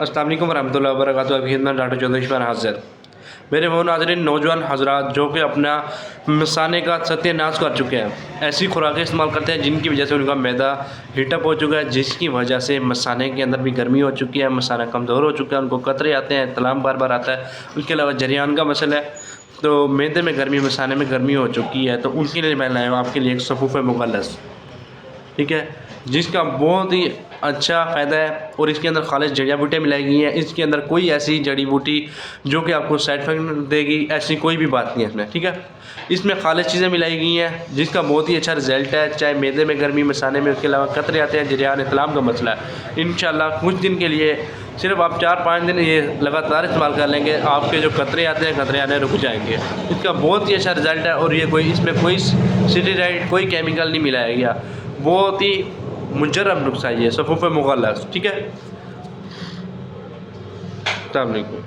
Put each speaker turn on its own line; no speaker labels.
अस्सलाम वालेकुम वरहमतुल्लाहि वबरकातुहू। अभी खिदमत डॉक्टर चौधरी पर हाजिर। मेरे मोहन नाज़रीन, नौजवान हजरात जो कि अपना मसाने का सत्यानाश कर चुके हैं, ऐसी खुराकें इस्तेमाल करते हैं जिनकी वजह से उनका मैदा हीटअप हो चुका है, जिसकी वजह से मसाने के अंदर भी गर्मी हो चुकी है, मसाना कमज़ोर हो चुका है, उनको कतरे आते हैं, तलाम बार बार आता है। उसके अलावा जरियान का मसला है, तो मैदे में गर्मी, मसाने में गर्मी हो चुकी है, तो उनके लिए मैं लाया हूँ आपके लिए एक सफ़ूफ़ मुग़ल्लज़, ठीक है, जिसका बहुत ही अच्छा फ़ायदा है और इसके अंदर खालिश जड़ी बूटियाँ मिलाई गई हैं। इसके अंदर कोई ऐसी जड़ी बूटी जो कि आपको साइड इफेक्ट देगी, ऐसी कोई भी बात नहीं है इसमें, ठीक है। इसमें खालिश चीज़ें मिलाई गई हैं जिसका बहुत ही अच्छा रिज़ल्ट है, चाहे मैदे में गर्मी, मसाने में। उसके अलावा कतरे आते हैं, जरियान इस्लाम का मसला है। इंशाल्लाह कुछ दिन के लिए सिर्फ आप 4-5 दिन ये लगातार इस्तेमाल कर लेंगे, आपके जो कतरे आते हैं, कतरे आने रुक जाएंगे। इसका बहुत ही अच्छा रिज़ल्ट है और ये कोई इसमें कोई स्टेरॉइड, कोई केमिकल नहीं मिलाया गया। बहुत ही मुजर्रब नुस्खा ये सफ़ूफ़ मुग़ल्लज़, ठीक है। अस्सलाम वालेकुम।